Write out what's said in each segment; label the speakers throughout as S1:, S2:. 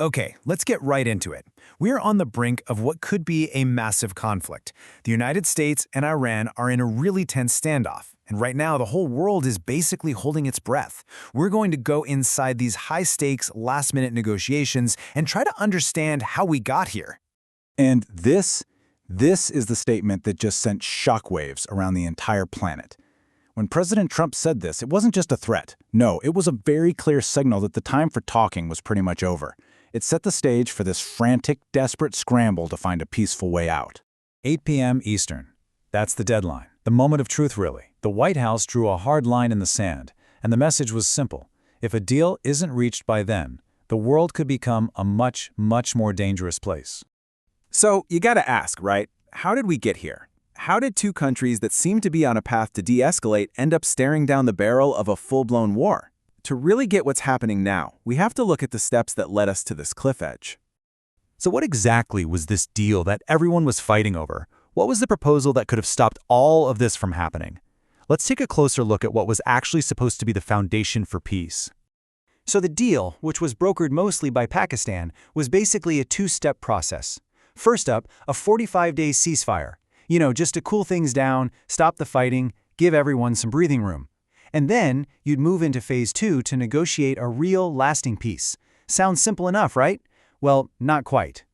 S1: Okay, let's get right into it. We're on the brink of what could be a massive conflict. The United States and Iran are in a really tense standoff, and right now the whole world is basically holding its breath. We're going to go inside these high-stakes, last-minute negotiations and try to understand how we got here.
S2: And this is the statement that just sent shockwaves around the entire planet. When President Trump said this, it wasn't just a threat. No, it was a very clear signal that the time for talking was pretty much over. It set the stage for this frantic, desperate scramble to find a peaceful way out.
S3: 8 p.m. Eastern. That's the deadline. The moment of truth, really. The White House drew a hard line in the sand, and the message was simple. If a deal isn't reached by then, the world could become a much, much more dangerous place.
S4: So you gotta ask, right? How did we get here? How did two countries that seem to be on a path to de-escalate end up staring down the barrel of a full-blown war? To really get what's happening now, we have to look at the steps that led us to this cliff edge.
S5: So what exactly was this deal that everyone was fighting over? What was the proposal that could have stopped all of this from happening? Let's take a closer look at what was actually supposed to be the foundation for peace.
S6: So the deal, which was brokered mostly by Pakistan, was basically a two-step process. First up, a 45-day ceasefire. Just to cool things down, stop the fighting, give everyone some breathing room. And then you'd move into phase 2 to negotiate a real, lasting peace. Sounds simple enough, right? Well, not quite.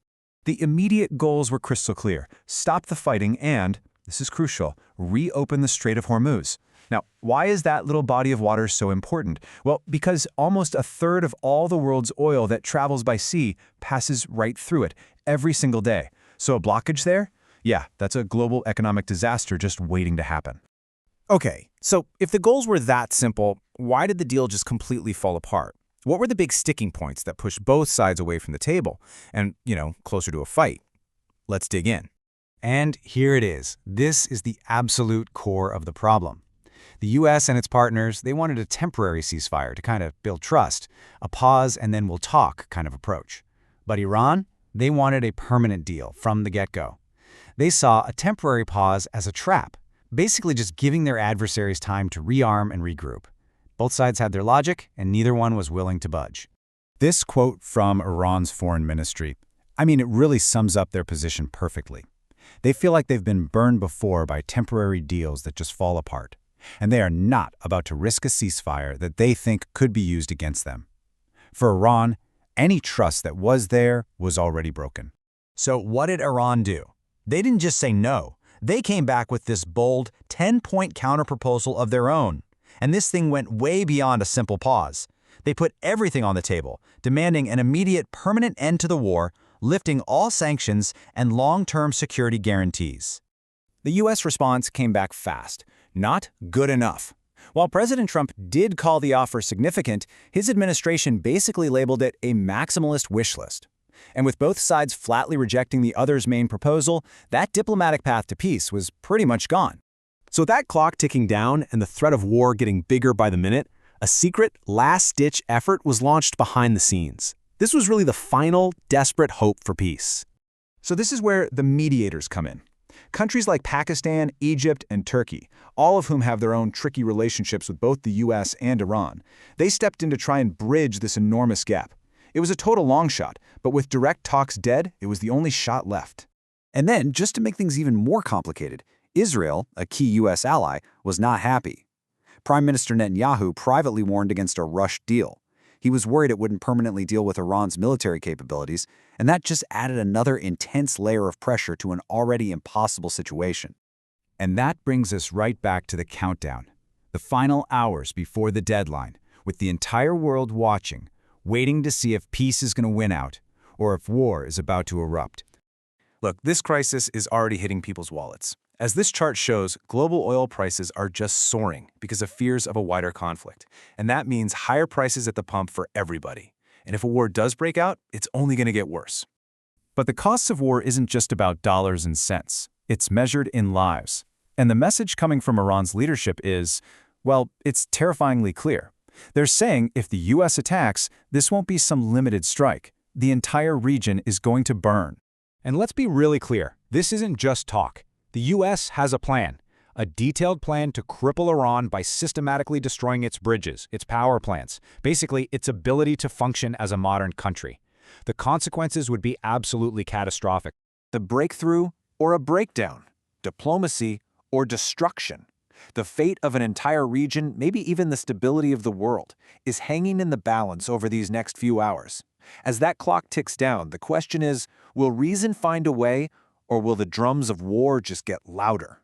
S7: The immediate goals were crystal clear. Stop the fighting and, this is crucial, reopen the Strait of Hormuz. Now, why is that little body of water so important? Well, because almost a third of all the world's oil that travels by sea passes right through it every single day. So a blockage there? Yeah, that's a global economic disaster just waiting to happen.
S4: Okay, so if the goals were that simple, why did the deal just completely fall apart? What were the big sticking points that pushed both sides away from the table and, closer to a fight? Let's dig in.
S6: And here it is. This is the absolute core of the problem. The U.S. and its partners, they wanted a temporary ceasefire to kind of build trust, a pause and then we'll talk kind of approach. But Iran, they wanted a permanent deal from the get-go. They saw a temporary pause as a trap, basically just giving their adversaries time to rearm and regroup. Both sides had their logic, and neither one was willing to budge.
S3: This quote from Iran's foreign ministry, it really sums up their position perfectly. They feel like they've been burned before by temporary deals that just fall apart, and they are not about to risk a ceasefire that they think could be used against them. For Iran, any trust that was there was already broken.
S5: So what did Iran do? They didn't just say no. They came back with this bold 10-point counterproposal of their own. And this thing went way beyond a simple pause. They put everything on the table, demanding an immediate permanent end to the war, lifting all sanctions and long-term security guarantees.
S1: The U.S. response came back fast. Not good enough. While President Trump did call the offer significant, his administration basically labeled it a maximalist wish list. And with both sides flatly rejecting the other's main proposal, that diplomatic path to peace was pretty much gone.
S4: So that clock ticking down and the threat of war getting bigger by the minute, a secret, last-ditch effort was launched behind the scenes. This was really the final, desperate hope for peace.
S7: So this is where the mediators come in. Countries like Pakistan, Egypt, and Turkey, all of whom have their own tricky relationships with both the U.S. and Iran, they stepped in to try and bridge this enormous gap. It was a total long shot, but with direct talks dead, it was the only shot left.
S2: And then, just to make things even more complicated, Israel, a key U.S. ally, was not happy. Prime Minister Netanyahu privately warned against a rushed deal. He was worried it wouldn't permanently deal with Iran's military capabilities, and that just added another intense layer of pressure to an already impossible situation.
S3: And that brings us right back to the countdown, the final hours before the deadline, with the entire world watching, waiting to see if peace is going to win out, or if war is about to erupt.
S4: Look, this crisis is already hitting people's wallets. As this chart shows, global oil prices are just soaring because of fears of a wider conflict. And that means higher prices at the pump for everybody. And if a war does break out, it's only going to get worse.
S7: But the costs of war isn't just about dollars and cents. It's measured in lives. And the message coming from Iran's leadership is, well, it's terrifyingly clear. They're saying if the U.S. attacks, this won't be some limited strike. The entire region is going to burn.
S5: And let's be really clear, this isn't just talk. The U.S. has a plan, a detailed plan to cripple Iran by systematically destroying its bridges, its power plants, basically its ability to function as a modern country.
S3: The consequences would be absolutely catastrophic.
S4: The breakthrough or a breakdown, diplomacy or destruction. The fate of an entire region, maybe even the stability of the world, is hanging in the balance over these next few hours. As that clock ticks down, the question is, will reason find a way, or will the drums of war just get louder?